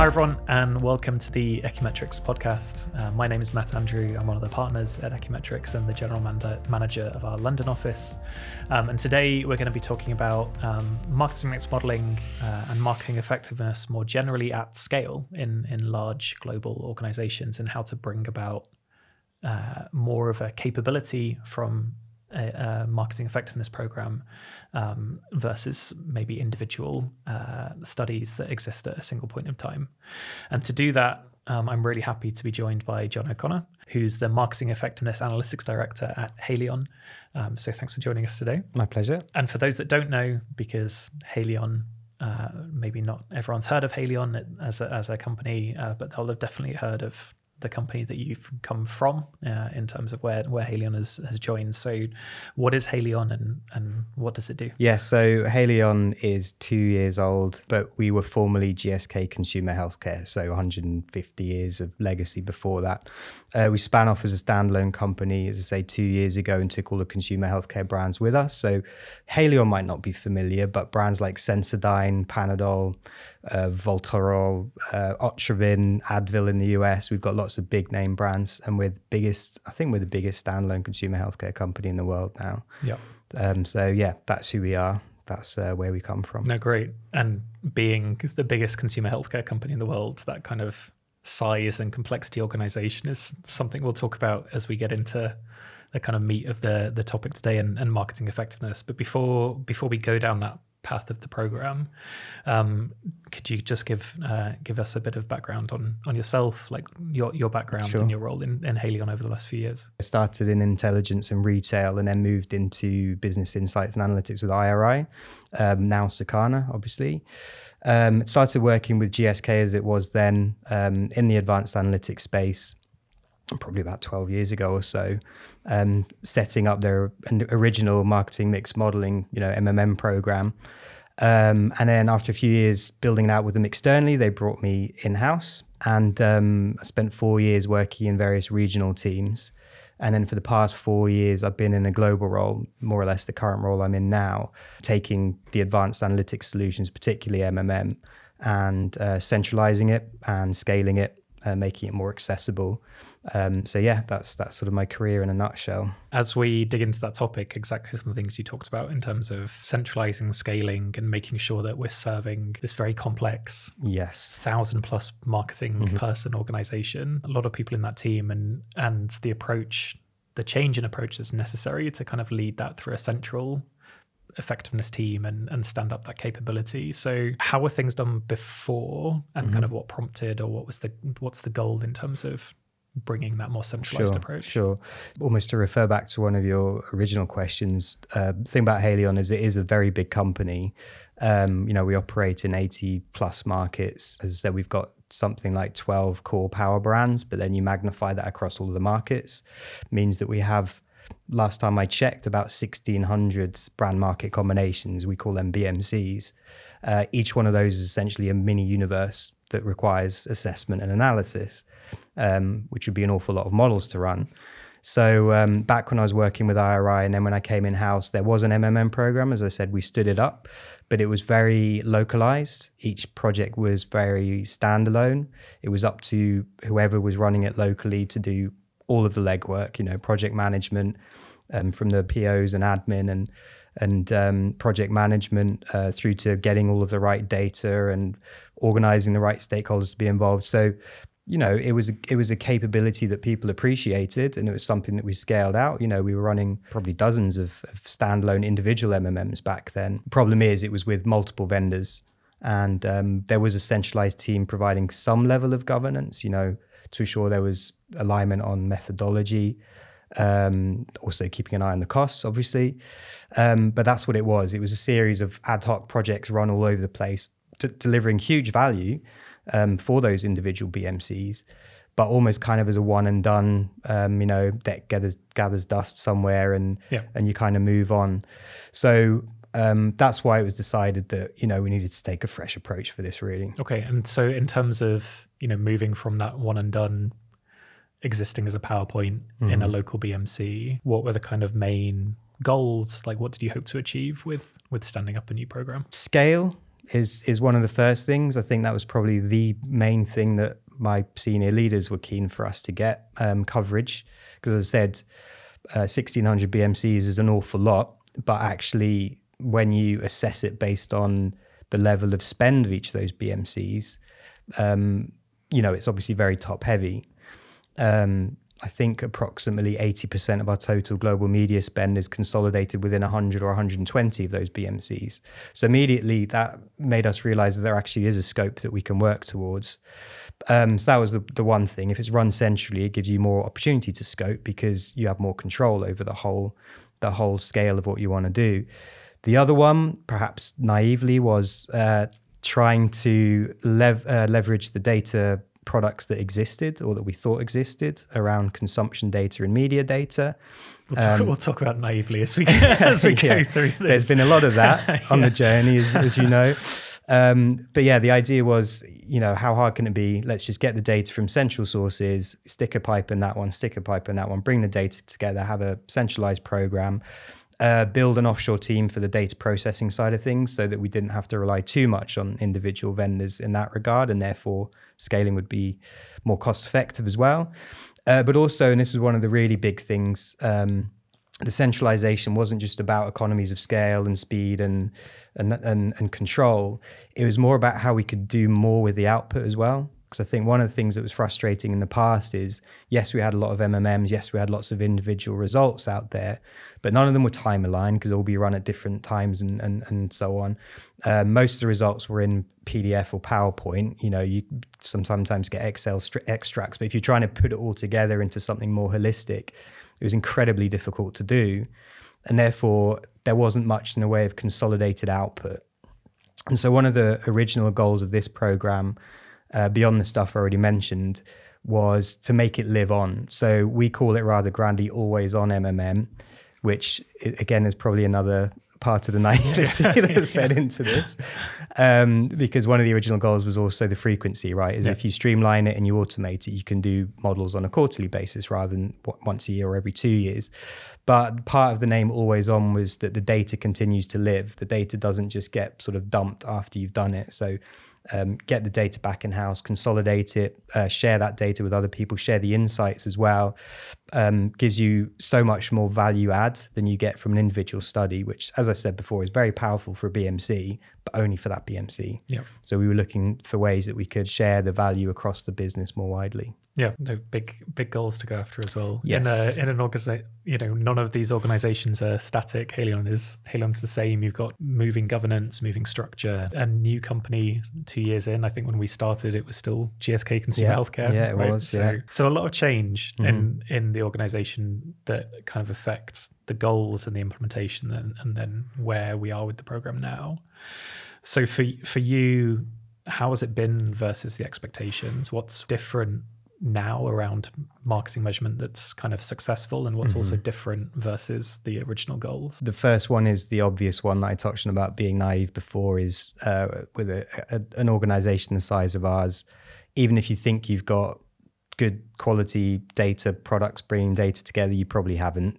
everyone, and welcome to the Ekimetrics podcast. My name is Matt Andrew. I'm one of the partners at Ekimetrics and the general manager of our London office. And today we're going to be talking about marketing mix modeling and marketing effectiveness more generally at scale in large global organizations, and how to bring about more of a capability from a marketing effectiveness program versus maybe individual studies that exist at a single point in time. And to do that, I'm really happy to be joined by John O'Connor, who's the Marketing Effectiveness Analytics Director at Haleon. So thanks for joining us today. My pleasure. And for those that don't know, because Haleon, maybe not everyone's heard of Haleon as a company, but they'll have definitely heard of the company that you've come from in terms of where Haleon has joined. So what is Haleon and what does it do? Yeah, so Haleon is 2 years old, but we were formerly GSK Consumer Healthcare, so 150 years of legacy before that. We span off as a standalone company, as I say, 2 years ago, and took all the consumer healthcare brands with us. So Haleon might not be familiar, but brands like Sensodyne, Panadol, Voltarol, Otrivin, Advil in the US, we've got lots of big name brands, and we're the biggest standalone consumer healthcare company in the world now. Yeah. So yeah, that's who we are. That's where we come from. No, great. And being the biggest consumer healthcare company in the world, that kind of size and complexity organization is something we'll talk about as we get into the kind of meat of the topic today and marketing effectiveness. But before we go down that path of the program, could you just give us a bit of background on yourself, like your background? Sure. And your role in Haleon over the last few years? I started in intelligence and retail, and then moved into business insights and analytics with IRI, now Sakana, obviously. Started working with GSK as it was then, in the advanced analytics space, probably about 12 years ago or so, setting up their original marketing mix modeling, MMM program. And then after a few years building it out with them externally, they brought me in-house, and I spent 4 years working in various regional teams. And then for the past 4 years, I've been in a global role, more or less the current role I'm in now, taking the advanced analytics solutions, particularly MMM, and centralizing it and scaling it, making it more accessible. So yeah, that's sort of my career in a nutshell. As we dig into that topic, exactly some of the things you talked about in terms of centralizing, scaling, and making sure that we're serving this very complex, 1,000+ marketing person organization, a lot of people in that team, and the change in approach that's necessary to kind of lead that through a central effectiveness team and stand up that capability. So how were things done before, and kind of what prompted, or what's the goal in terms of bringing that more centralized approach? Sure. Almost to refer back to one of your original questions, the thing about Haleon is it is a very big company. We operate in 80+ markets. As I said, we've got something like 12 core power brands, but then you magnify that across all of the markets, means that we have, last time I checked, about 1,600 brand market combinations. We call them BMCs. Each one of those is essentially a mini universe that requires assessment and analysis, which would be an awful lot of models to run. So back when I was working with IRI, and then when I came in-house, there was an MMM program. As I said, we stood it up, but it was very localized. Each project was very standalone. It was up to whoever was running it locally to do all of the legwork, project management, from the POs and admin and project management through to getting all of the right data and organizing the right stakeholders to be involved. So, it was a capability that people appreciated, and it was something that we scaled out. We were running probably dozens of standalone individual MMMs back then. The problem is it was with multiple vendors, and there was a centralized team providing some level of governance, to ensure there was alignment on methodology, also keeping an eye on the costs, obviously. But that's what it was. It was a series of ad hoc projects run all over the place, delivering huge value for those individual BMCs, but almost kind of as a one and done, that gathers dust somewhere and you kind of move on. So that's why it was decided that, we needed to take a fresh approach for this, really. Okay. And so in terms of, moving from that one and done, existing as a PowerPoint in a local BMC, what were the kind of main goals? Like, what did you hope to achieve with standing up a new program? Scale is one of the first things. I think that was probably the main thing that my senior leaders were keen for us to get coverage, because as I said, 1,600 BMCs is an awful lot, but actually when you assess it based on the level of spend of each of those BMCs, it's obviously very top heavy. I think approximately 80% of our total global media spend is consolidated within 100 or 120 of those BMCs. So immediately that made us realize that there actually is a scope that we can work towards. So that was the one thing. If it's run centrally, it gives you more opportunity to scope because you have more control over the whole scale of what you want to do. The other one, perhaps naively, was trying to leverage the data products that existed or that we thought existed around consumption data and media data. We'll talk about naively as we go through this. There's been a lot of that on the journey, as you know. But yeah, the idea was, how hard can it be? Let's just get the data from central sources, stick a pipe in that one, bring the data together, have a centralized program, build an offshore team for the data processing side of things so that we didn't have to rely too much on individual vendors in that regard, and therefore scaling would be more cost effective as well. But also, and this is one of the really big things, the centralization wasn't just about economies of scale and speed and control. It was more about how we could do more with the output as well. Because I think one of the things that was frustrating in the past is, yes, we had a lot of MMMs, yes, we had lots of individual results out there, but none of them were time aligned because they'll be run at different times and so on. Most of the results were in PDF or PowerPoint. You sometimes get Excel extracts, but if you're trying to put it all together into something more holistic, it was incredibly difficult to do. And therefore, there wasn't much in the way of consolidated output. And so one of the original goals of this program, beyond the stuff I already mentioned, was to make it live on. So we call it rather grandly always on MMM, which again is probably another part of the naivety that's fed into this. Because one of the original goals was also the frequency, right? If you streamline it and you automate it, you can do models on a quarterly basis rather than once a year or every 2 years. But part of the name always on was that the data continues to live. The data doesn't just get sort of dumped after you've done it. So get the data back in house, consolidate it, share that data with other people, share the insights as well. Gives you so much more value add than you get from an individual study, which, as I said before, is very powerful for a BMC, but only for that BMC. Yeah. So we were looking for ways that we could share the value across the business more widely. Yeah, no, big goals to go after as well. Yes. In an organization, none of these organizations are static. Haleon's the same. You've got moving governance, moving structure. A new company 2 years in, I think when we started, it was still GSK Consumer Healthcare. Yeah, it was. So a lot of change in the organization that kind of affects the goals and the implementation and then where we are with the program now. So for you, how has it been versus the expectations? What's different now around marketing measurement that's kind of successful, and what's also different versus the original goals? The first one is the obvious one that I touched on about being naive before, is with an organization the size of ours, even if you think you've got good quality data products bringing data together, you probably haven't.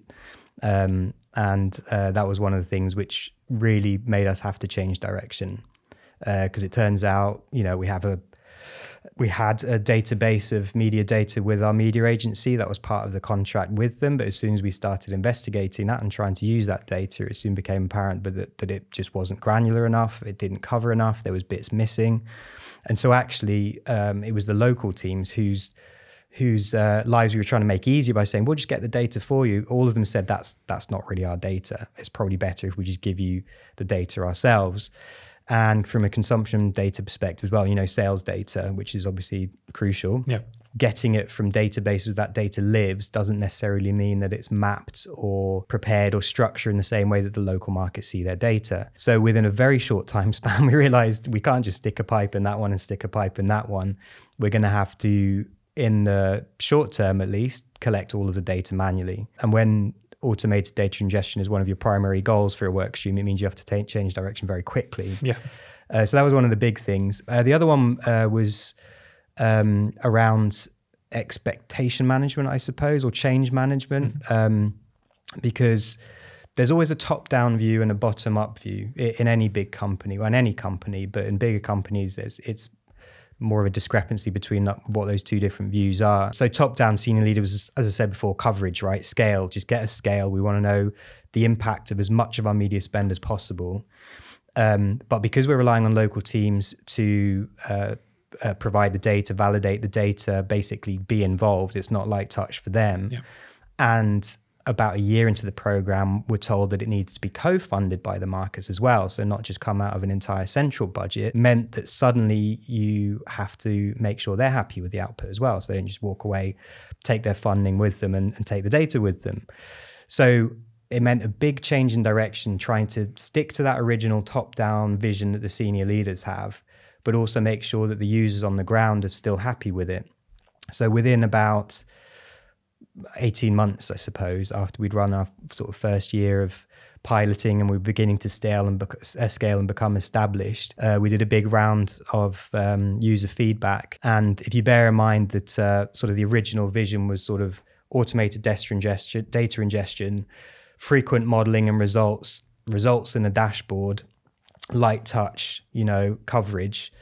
And that was one of the things which really made us have to change direction, because it turns out, we had a database of media data with our media agency that was part of the contract with them. But as soon as we started investigating that and trying to use that data, it soon became apparent that it just wasn't granular enough. It didn't cover enough. There was bits missing. And so actually, it was the local teams whose lives we were trying to make easier by saying, we'll just get the data for you. All of them said, that's not really our data. It's probably better if we just give you the data ourselves. And from a consumption data perspective as well, sales data, which is obviously crucial. Yeah. Getting it from databases where that data lives doesn't necessarily mean that it's mapped or prepared or structured in the same way that the local markets see their data. So within a very short time span, we realized we can't just stick a pipe in that one and stick a pipe in that one. We're going to have to, in the short term at least, collect all of the data manually. And when automated data ingestion is one of your primary goals for a work stream, it means you have to change direction very quickly. Yeah. So that was one of the big things. The other one was around expectation management, I suppose, or change management, because there's always a top-down view and a bottom-up view in any big company, or in any company, but in bigger companies, it's more of a discrepancy between what those two different views are. So top-down senior leader was, as I said before, coverage, right? Scale, just get a scale. We want to know the impact of as much of our media spend as possible. But because we're relying on local teams to provide the data, validate the data, basically be involved, it's not light touch for them. Yeah. And about a year into the program, we're told that it needs to be co-funded by the markets as well. So not just come out of an entire central budget, meant that suddenly you have to make sure they're happy with the output as well. So they don't just walk away, take their funding with them and take the data with them. So it meant a big change in direction, trying to stick to that original top-down vision that the senior leaders have, but also make sure that the users on the ground are still happy with it. So within about 18 months, I suppose, after we'd run our sort of first year of piloting and we were beginning to scale and become established, we did a big round of user feedback. And if you bear in mind that sort of the original vision was sort of automated data ingestion, frequent modeling and results in a dashboard, light touch, coverage,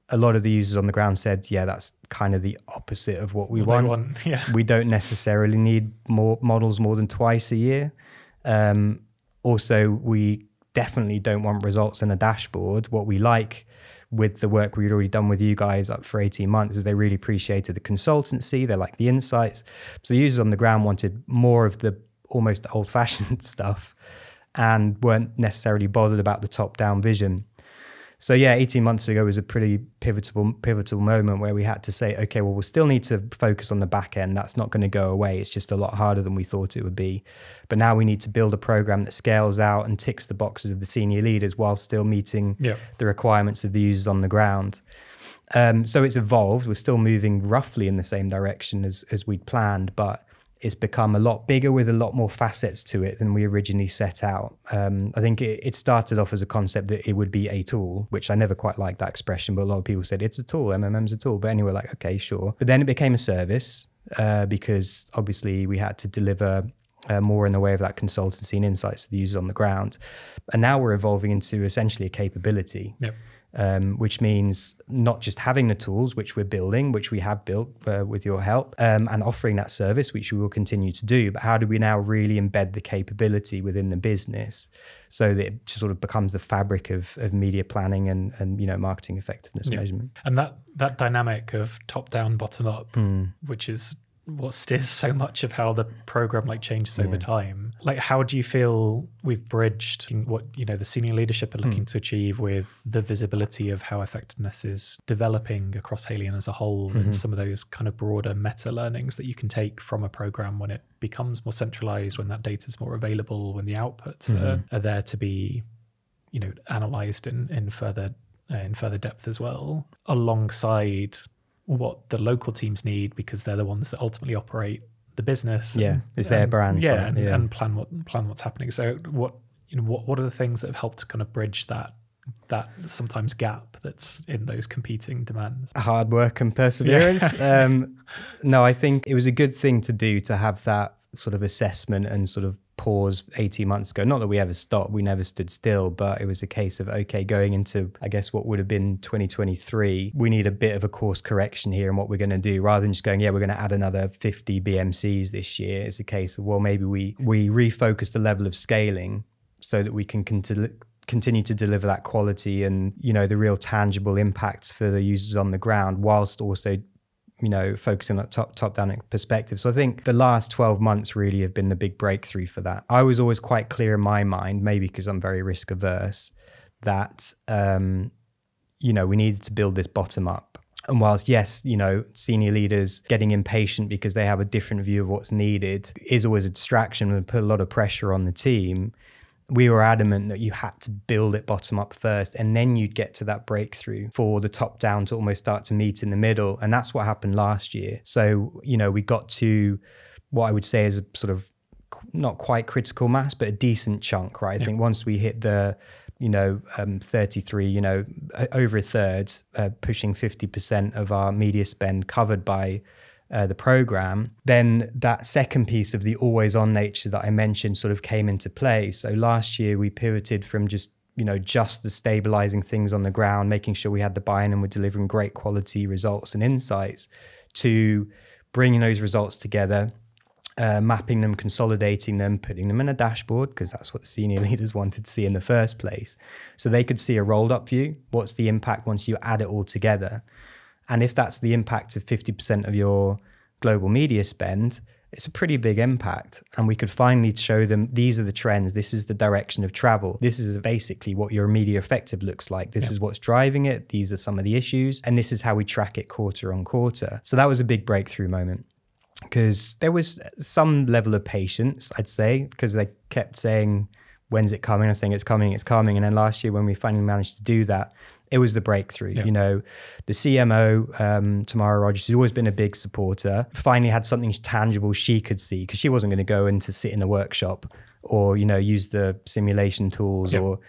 a lot of the users on the ground said, yeah, that's kind of the opposite of what we want. Yeah. We don't necessarily need more models more than twice a year. Also, we definitely don't want results in a dashboard. What we like with the work we'd already done with you guys up for 18 months is they really appreciated the consultancy. They like the insights. So the users on the ground wanted more of the almost old-fashioned stuff and weren't necessarily bothered about the top-down vision. So yeah, 18 months ago was a pretty pivotal moment where we had to say, okay, well, we'll still need to focus on the back end. That's not going to go away. It's just a lot harder than we thought it would be. But now we need to build a program that scales out and ticks the boxes of the senior leaders while still meeting the requirements of the users on the ground. So it's evolved. We're still moving roughly in the same direction as we'd planned, but it's become a lot bigger with a lot more facets to it than we originally set out. I think it started off as a concept that it would be a tool, which I never quite liked that expression, but a lot of people said it's a tool, MMM's a tool. But anyway, like, okay, sure. But then it became a service because obviously we had to deliver more in the way of that consultancy and insights to the users on the ground. And now we're evolving into essentially a capability. Yep. Which means not just having the tools, which we're building, which we have built with your help, and offering that service, which we will continue to do, but how do we now really embed the capability within the business so that it sort of becomes the fabric of media planning and marketing effectiveness measurement. And that dynamic of top down, bottom up, which is what steers so much of how the program changes over time. How do you feel we've bridged what the senior leadership are looking to achieve with the visibility of how effectiveness is developing across Haleon as a whole, and some of those kind of broader meta learnings that you can take from a program when it becomes more centralized, when that data is more available, when the outputs are there to be analyzed in further depth as well, alongside what the local teams need, because they're the ones that ultimately operate the business. It's their brand. And plan what's happening. So what are the things that have helped to kind of bridge that sometimes gap that's in those competing demands? Hard work and perseverance. No, I think it was a good thing to do, to have that sort of assessment and sort of pause 18 months ago. Not that we ever stopped, we never stood still, but it was a case of, okay, going into, I guess, what would have been 2023, we need a bit of a course correction here in what we're going to do, rather than just going, we're going to add another 50 BMCs this year. It's a case of, well, maybe we refocus the level of scaling so that we can continue to deliver that quality and, the real tangible impacts for the users on the ground, whilst also focusing on top-down perspective. So I think the last 12 months really have been the big breakthrough for that. I was always quite clear in my mind, maybe because I'm very risk averse, that, we needed to build this bottom up. And whilst, yes, senior leaders getting impatient because they have a different view of what's needed is always a distraction and put a lot of pressure on the team, we were adamant that you had to build it bottom up first, and then you'd get to that breakthrough for the top down to almost start to meet in the middle. And that's what happened last year. So, we got to what I would say is a sort of not quite critical mass, but a decent chunk, right? I think once we hit the, 33, over a third, pushing 50% of our media spend covered by the program, then that second piece of the always on nature that I mentioned sort of came into play. So last year we pivoted from just the stabilizing things on the ground, making sure we had the buy-in and we're delivering great quality results and insights, to bringing those results together, mapping them, consolidating them, putting them in a dashboard, because that's what the senior leaders wanted to see in the first place. So they could see a rolled up view. What's the impact once you add it all together? And if that's the impact of 50% of your global media spend, it's a pretty big impact. And we could finally show them, these are the trends, this is the direction of travel, this is basically what your media effective looks like, this is what's driving it, these are some of the issues, and this is how we track it quarter on quarter. So that was a big breakthrough moment, because there was some level of patience, I'd say, because they kept saying, when's it coming? I was saying, it's coming. And then last year when we finally managed to do that, it was the breakthrough. The CMO, Tamara Rogers, who's always been a big supporter, finally had something tangible she could see, because she wasn't going to go in to sit in a workshop or, use the simulation tools or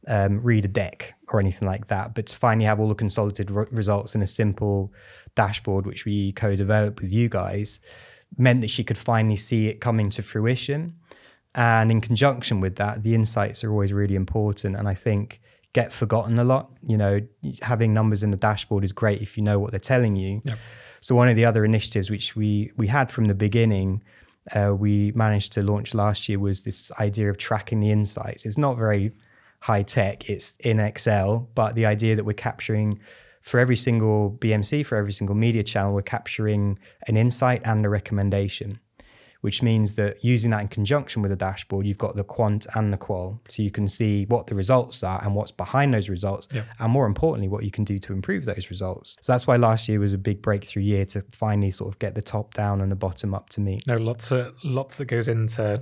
read a deck or anything like that. But to finally have all the consolidated results in a simple dashboard, which we co-developed with you guys, meant that she could finally see it coming to fruition. And in conjunction with that, the insights are always really important, and I think get forgotten a lot. Having numbers in the dashboard is great if you know what they're telling you. So one of the other initiatives which we had from the beginning, we managed to launch last year, was this idea of tracking the insights. It's not very high tech, it's in Excel, but the idea that we're capturing for every single BMC, for every single media channel, we're capturing an insight and a recommendation, which means that using that in conjunction with a dashboard, you've got the quant and the qual. So you can see what the results are and what's behind those results, and more importantly, what you can do to improve those results. So that's why last year was a big breakthrough year, to finally sort of get the top down and the bottom up to meet. Lots that goes into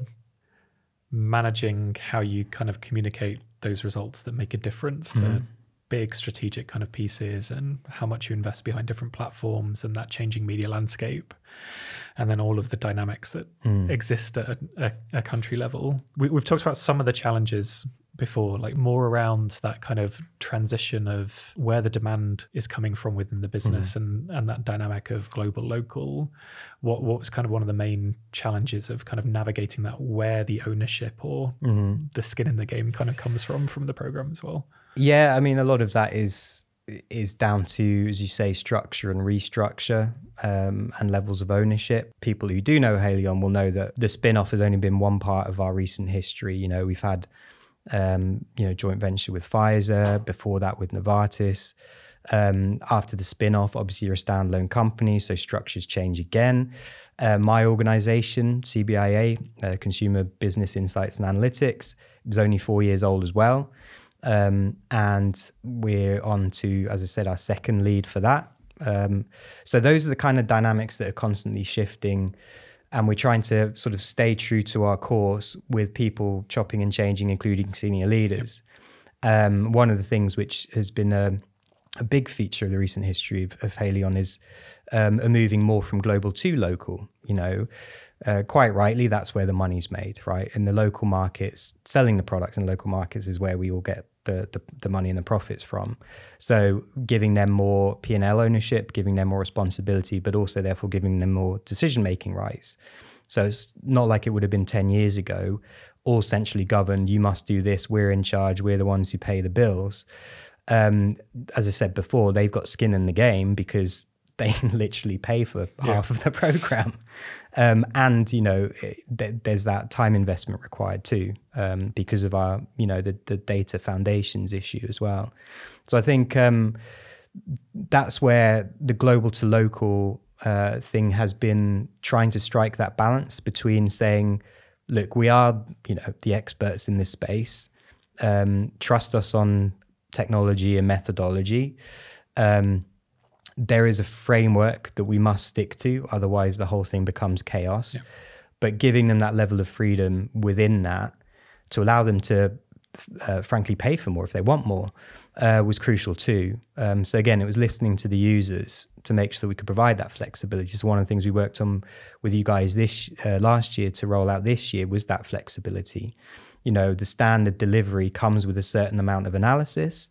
managing how you kind of communicate those results that make a difference to big strategic kind of pieces, and how much you invest behind different platforms and that changing media landscape, and then all of the dynamics that exist at a country level. We've talked about some of the challenges before, like more around that kind of transition of where the demand is coming from within the business, and that dynamic of global, local. What was kind of one of the main challenges of kind of navigating that, where the ownership or the skin in the game kind of comes from the program as well? Yeah, I mean, a lot of that is down to, as you say, structure and restructure, and levels of ownership. People who do know Haleon will know that the spin-off has only been one part of our recent history. We've had joint venture with Pfizer, before that with Novartis. After the spin-off, obviously you're a standalone company, so structures change again. My organization, CBIA, Consumer Business Insights and Analytics, was only 4 years old as well. And we're on to, as I said, our second lead for that. So those are the kind of dynamics that are constantly shifting, and we're trying to sort of stay true to our course with people chopping and changing, including senior leaders. One of the things which has been a big feature of the recent history of Haleon is a moving more from global to local. Quite rightly, that's where the money's made, right? In the local markets, selling the products in local markets is where we all get the money and the profits from. So giving them more P&L ownership, giving them more responsibility, but also therefore giving them more decision-making rights. So it's not like it would have been 10 years ago, all centrally governed, you must do this, we're in charge, we're the ones who pay the bills. As I said before, they've got skin in the game because they literally pay for half of the program. And, there's that time investment required too, because of our, the data foundations issue as well. So I think that's where the global to local thing has been trying to strike that balance between saying, look, we are, the experts in this space, trust us on technology and methodology. There is a framework that we must stick to, otherwise the whole thing becomes chaos. Yeah. But giving them that level of freedom within that to allow them to, frankly, pay for more if they want more, was crucial too. So again, it was listening to the users to make sure that we could provide that flexibility. So one of the things we worked on with you guys last year to roll out this year was that flexibility. The standard delivery comes with a certain amount of analysis.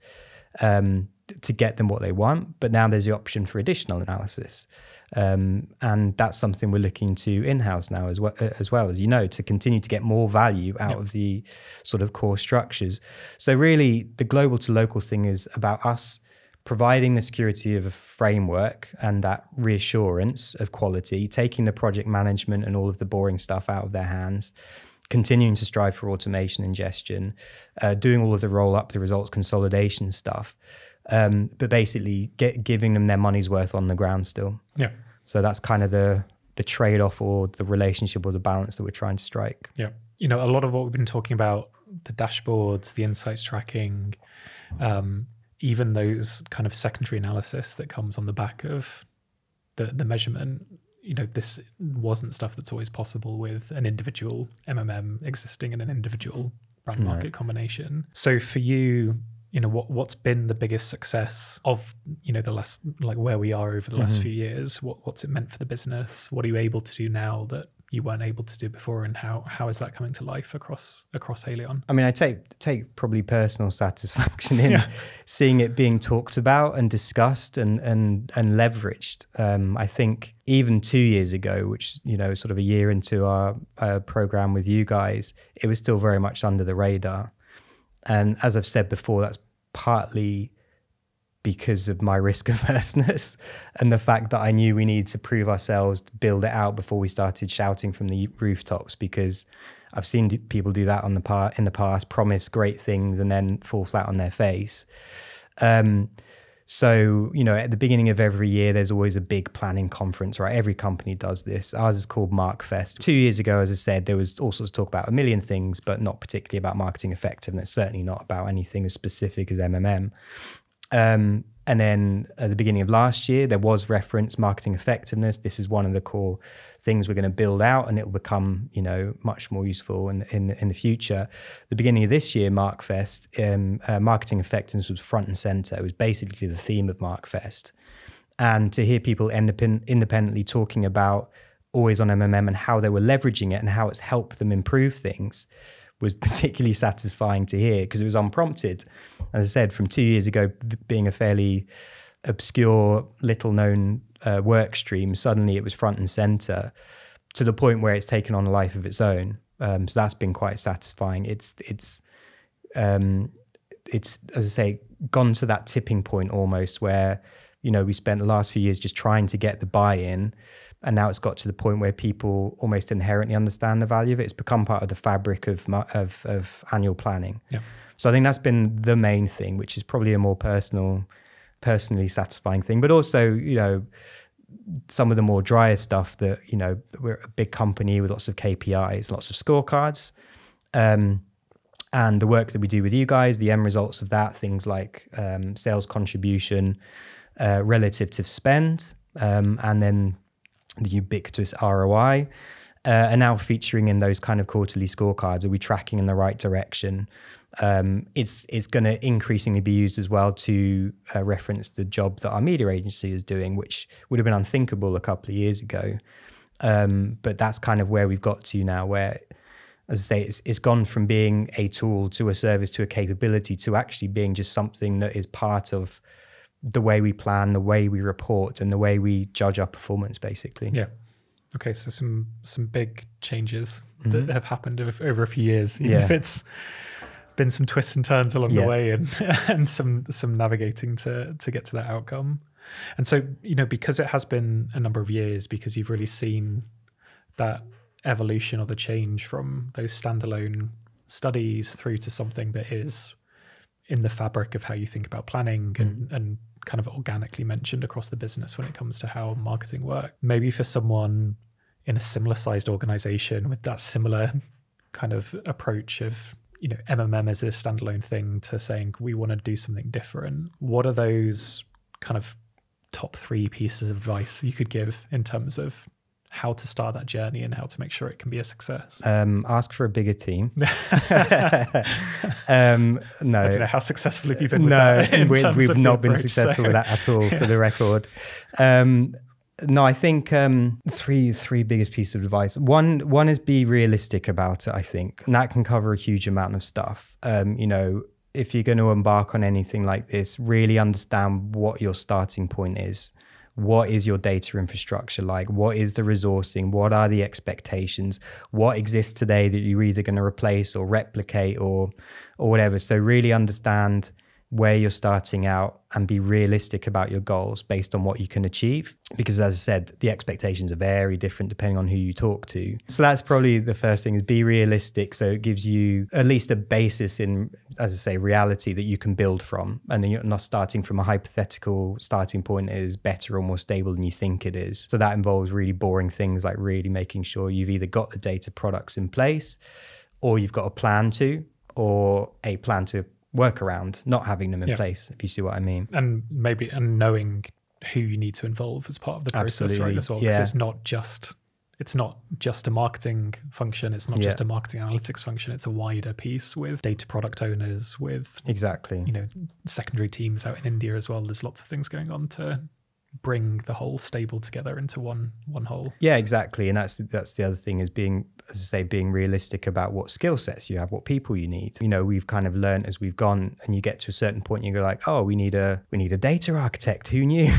to get them what they want, but now there's the option for additional analysis. And that's something we're looking to in-house now as well, as you know, to continue to get more value out of the sort of core structures. So really the global to local thing is about us providing the security of a framework and that reassurance of quality, taking the project management and all of the boring stuff out of their hands, continuing to strive for automation ingestion, doing all of the roll up, the results consolidation stuff. But basically giving them their money's worth on the ground still. Yeah. So that's kind of the trade-off or the relationship or the balance that we're trying to strike. Yeah. You know, a lot of what we've been talking about, the dashboards, the insights tracking, even those kind of secondary analysis that comes on the back of the measurement, you know, this wasn't stuff that's always possible with an individual MMM existing in an individual brand market combination. So for you, you know, what's been the biggest success of, you know, the last, like where we are over the last few years? What's it meant for the business? What are you able to do now that you weren't able to do before, and how is that coming to life across Haleon? I mean, I take probably personal satisfaction in seeing it being talked about and discussed and leveraged. I think even 2 years ago, which, you know, sort of a year into our program with you guys, it was still very much under the radar. And as I've said before, that's partly because of my risk averseness and the fact that I knew we needed to prove ourselves, to build it out before we started shouting from the rooftops, because I've seen people do that in the past, promise great things and then fall flat on their face. So, you know, at the beginning of every year, there's always a big planning conference, right? Every company does this. Ours is called MarkFest. 2 years ago, as I said, there was all sorts of talk about a million things, but not particularly about marketing effectiveness, certainly not about anything as specific as MMM. And then at the beginning of last year, there was reference marketing effectiveness. This is one of the core things we're going to build out, and it will become, you know, much more useful in the future. The beginning of this year, MarkFest, marketing effectiveness was front and center. It was basically the theme of MarkFest. And to hear people independently talking about always on MMM and how they were leveraging it and how it's helped them improve things was particularly satisfying to hear, because it was unprompted. As I said, from 2 years ago, being a fairly obscure, little known work stream, suddenly it was front and center to the point where it's taken on a life of its own. So that's been quite satisfying. It's as I say, gone to that tipping point almost where, you know, we spent the last few years just trying to get the buy-in, and now it's got to the point where people almost inherently understand the value of it. It's become part of the fabric of annual planning. Yeah. So I think that's been the main thing, which is probably a more personally satisfying thing. But also, you know, some of the more drier stuff that, you know, we're a big company with lots of KPIs, lots of scorecards. And the work that we do with you guys, the end results of that, things like sales contribution relative to spend, and then the ubiquitous ROI, are now featuring in those kind of quarterly scorecards. Are we tracking in the right direction? It's going to increasingly be used as well to reference the job that our media agency is doing, which would have been unthinkable a couple of years ago. But that's kind of where we've got to now, where, as I say, it's gone from being a tool to a service to a capability to actually being just something that is part of the way we plan, the way we report, and the way we judge our performance, basically. Yeah. Okay, so some big changes that have happened over a few years, even if it's been some twists and turns along the way, and some navigating to get to that outcome. And so, you know, because it has been a number of years, because you've really seen that evolution or the change from those standalone studies through to something that is in the fabric of how you think about planning and kind of organically mentioned across the business when it comes to how marketing works. Maybe for someone in a similar sized organization with that similar kind of approach of, you know, MMM as a standalone thing to saying we want to do something different, what are those kind of top 3 pieces of advice you could give in terms of how to start that journey and how to make sure it can be a success? Ask for a bigger team. No, I don't know, how successful have you been with that? We've not been successful with that at all, for the record. No, I think three biggest pieces of advice. One is be realistic about it, I think, and that can cover a huge amount of stuff. You know, if you're going to embark on anything like this, really understand what your starting point is. What is your data infrastructure like? What is the resourcing? What are the expectations? What exists today that you're either going to replace or replicate or whatever? So really understand where you're starting out and be realistic about your goals based on what you can achieve. Because as I said, the expectations are very different depending on who you talk to. So that's probably the first thing, is be realistic. So it gives you at least a basis in, as I say, reality that you can build from. And then you're not starting from a hypothetical starting point that is better or more stable than you think it is. So that involves really boring things like really making sure you've either got the data products in place, or you've got a plan to work around not having them in place, if you see what I mean. And knowing who you need to involve as part of the process. Absolutely. Right, as well, because it's not just a marketing function, it's not just a marketing analytics function, it's a wider piece with data product owners, with secondary teams out in India as well. There's lots of things going on to bring the whole stable together into one whole. Yeah, exactly. And that's the other thing, is being, as I say, being realistic about what skill sets you have, what people you need. We've kind of learned as we've gone, and you get to a certain point, you go like, oh, we need a data architect. Who knew?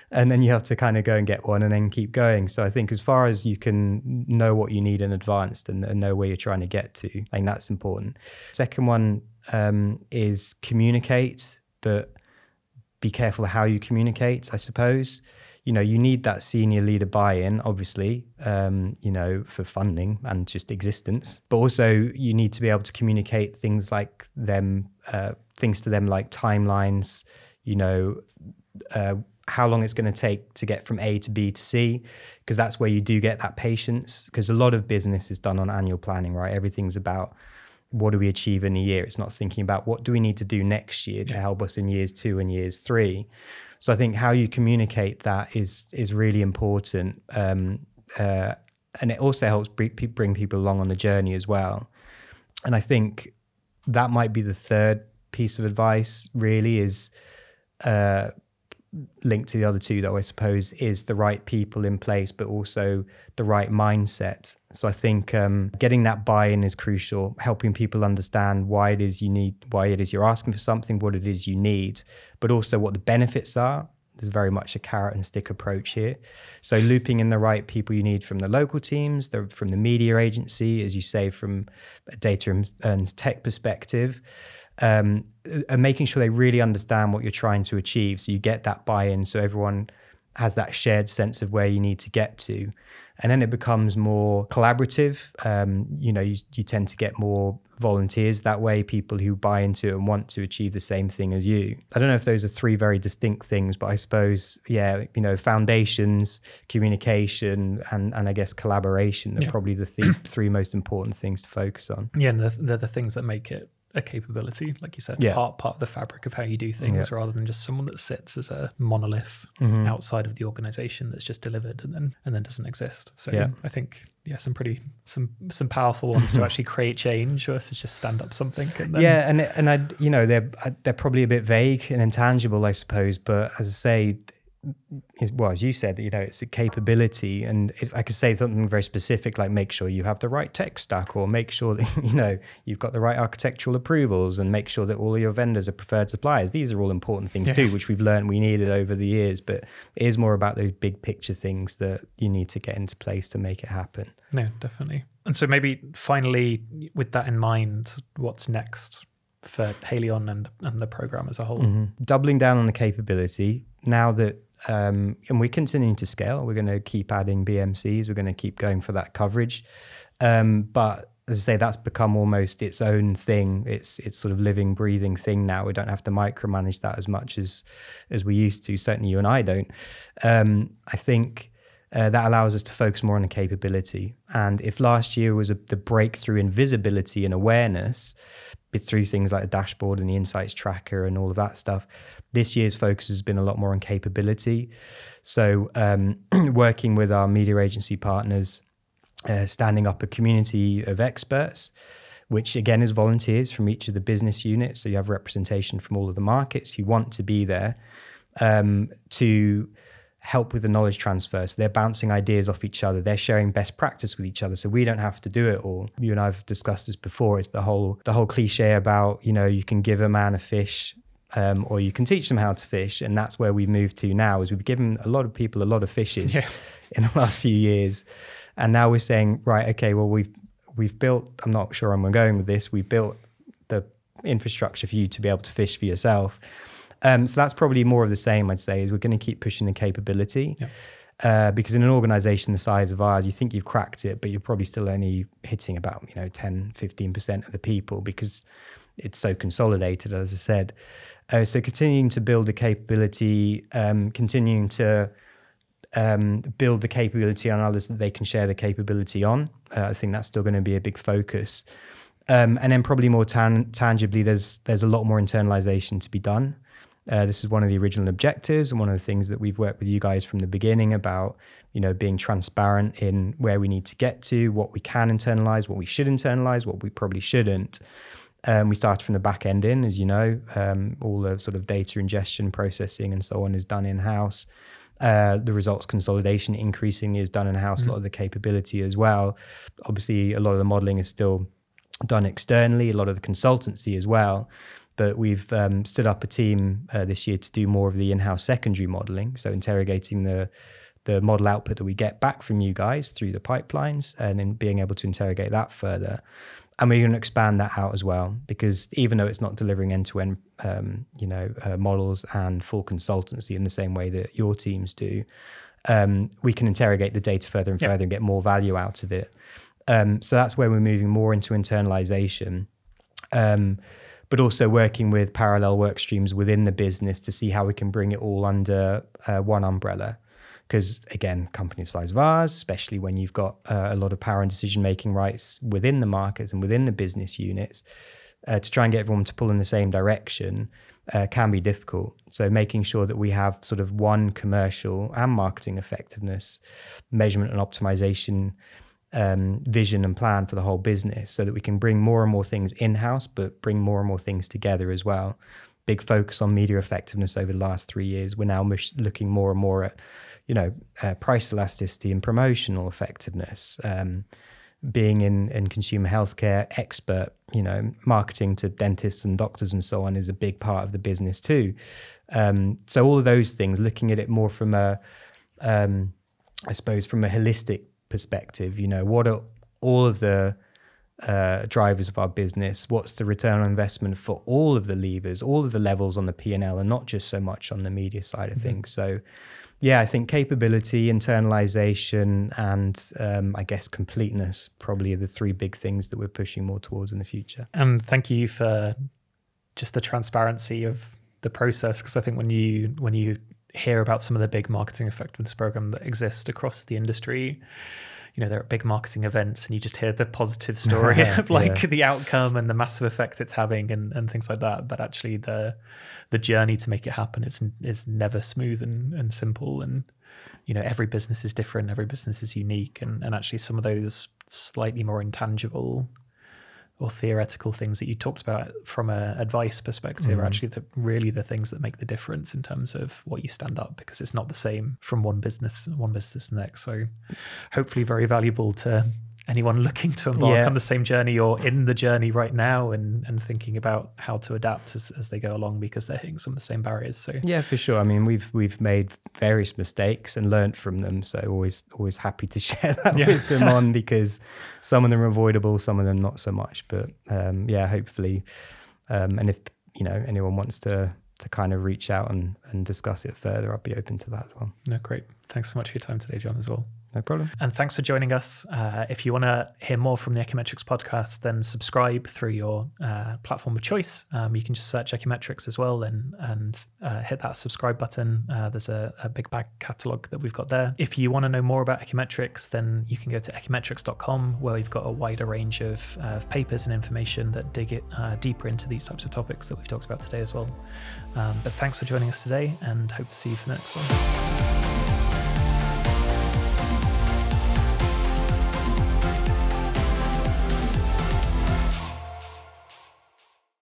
And then you have to kind of go and get one and then keep going. So I think as far as you can know what you need in advance and know where you're trying to get to, I think that's important. Second one is communicate, but be careful of how you communicate, I suppose. You need that senior leader buy-in, obviously, for funding and just existence. But also you need to be able to communicate things like things to them like timelines, how long it's going to take to get from A to B to C, because that's where you do get that patience. Because a lot of business is done on annual planning, right? Everything's about what do we achieve in a year? It's not thinking about what do we need to do next year to help us in years 2 and years 3. So I think how you communicate that is really important. And it also helps bring people along on the journey as well. And I think that might be the third piece of advice, really, is linked to the other two, though, I suppose, is the right people in place, but also the right mindset. So I think getting that buy-in is crucial, helping people understand why it is you're asking for something, what it is you need, but also what the benefits are. There's very much a carrot and stick approach here. So looping in the right people you need from the local teams, from the media agency, as you say, from a data and tech perspective, and making sure they really understand what you're trying to achieve. So you get that buy-in, so everyone has that shared sense of where you need to get to. And then it becomes more collaborative. You tend to get more volunteers that way, people who buy into it and want to achieve the same thing as you. I don't know if those are three very distinct things, but I suppose, foundations, communication, and I guess collaboration are probably the three most important things to focus on. Yeah, and they're the things that make it a capability, like you said, part of the fabric of how you do things, rather than just someone that sits as a monolith outside of the organization that's just delivered and then doesn't exist. So I think some powerful ones to actually create change versus just stand up something. And then, they're probably a bit vague and intangible, I suppose. But as I say, as you said, it's a capability, and if I could say something very specific, like make sure you have the right tech stack, or make sure that you've got the right architectural approvals, and make sure that all of your vendors are preferred suppliers. These are all important things too, which we've learned we needed over the years, but it is more about those big picture things that you need to get into place to make it happen. No, definitely. And so maybe finally, with that in mind, what's next for Haleon and the program as a whole? Doubling down on the capability now that and we're continuing to scale. We're going to keep adding BMCs. We're going to keep going for that coverage. But as I say, that's become almost its own thing. It's sort of living, breathing thing now. We don't have to micromanage that as much as we used to. Certainly you and I don't. I think that allows us to focus more on the capability. And if last year was the breakthrough in visibility and awareness, through things like the dashboard and the insights tracker and all of that stuff, this year's focus has been a lot more on capability. So working with our media agency partners, standing up a community of experts, which again is volunteers from each of the business units. So you have representation from all of the markets who want to be there, to help with the knowledge transfer. So they're bouncing ideas off each other. They're sharing best practice with each other. So we don't have to do it all. You and I've discussed this before. It's the whole cliche about, you can give a man a fish, or you can teach them how to fish. And that's where we've moved to now, is we've given a lot of people a lot of fishes in the last few years. And now we're saying, right, okay, well, we've built, I'm not sure I'm going with this, we've built the infrastructure for you to be able to fish for yourself. So that's probably more of the same, I'd say, is we're going to keep pushing the capability. Because in an organization the size of ours, you think you've cracked it, but you're probably still only hitting about 10, 15% of the people, because it's so consolidated, as I said. So continuing to build the capability, continuing to build the capability on others that they can share the capability on. I think that's still going to be a big focus. And then probably more tangibly, there's a lot more internalization to be done. This is one of the original objectives, and one of the things that we've worked with you guys from the beginning about, being transparent in where we need to get to, what we can internalize, what we should internalize, what we probably shouldn't. We started from the back end in, as you know, all the sort of data ingestion, processing and so on is done in-house. The results consolidation increasingly is done in-house, a lot of the capability as well. Obviously, a lot of the modeling is still done externally, a lot of the consultancy as well. But we've stood up a team this year to do more of the in-house secondary modeling, so interrogating the model output that we get back from you guys through the pipelines, and then being able to interrogate that further. And we're going to expand that out as well, because even though it's not delivering end-to-end, models and full consultancy in the same way that your teams do, we can interrogate the data further and further and get more value out of it. So that's where we're moving more into internalization. But also working with parallel work streams within the business to see how we can bring it all under one umbrella. Because again, company size of ours, especially when you've got a lot of power and decision-making rights within the markets and within the business units, to try and get everyone to pull in the same direction can be difficult. So making sure that we have sort of one commercial and marketing effectiveness, measurement and optimization vision and plan for the whole business, so that we can bring more and more things in-house, but bring more and more things together as well. Big focus on media effectiveness over the last 3 years. We're now looking more and more at price elasticity and promotional effectiveness. Being in consumer healthcare, expert, marketing to dentists and doctors and so on is a big part of the business too. So all of those things, looking at it more from from a holistic perspective, what are all of the drivers of our business? What's the return on investment for all of the levers, all of the levels on the P&L, and not just so much on the media side of things? So yeah, I think capability, internalization, and I guess completeness probably are the three big things that we're pushing more towards in the future. And thank you for just the transparency of the process, because I think when you hear about some of the big marketing effectiveness programs that exist across the industry, there are big marketing events and you just hear the positive story of the outcome and the massive effect it's having and things like that. But actually the journey to make it happen is never smooth and simple. And, every business is different. Every business is unique. And actually some of those slightly more intangible or theoretical things that you talked about from a advice perspective are actually really the things that make the difference in terms of what you stand up, because it's not the same from one business to the next. So hopefully very valuable to anyone looking to embark on the same journey or in the journey right now and thinking about how to adapt as they go along, because they're hitting some of the same barriers. So yeah, for sure. I mean, we've made various mistakes and learned from them. So always happy to share that wisdom on, because some of them are avoidable, some of them not so much. But hopefully, and if anyone wants to kind of reach out and discuss it further, I'll be open to that as well. No, great. Thanks so much for your time today, John, as well. No problem. And thanks for joining us. If you want to hear more from the Ekimetrics podcast, then subscribe through your platform of choice. You can just search Ekimetrics as well and hit that subscribe button. There's a big back catalogue that we've got there. If you want to know more about Ekimetrics, then you can go to ekimetrics.com, where we've got a wider range of papers and information that dig it deeper into these types of topics that we've talked about today as well. But thanks for joining us today, and hope to see you for the next one.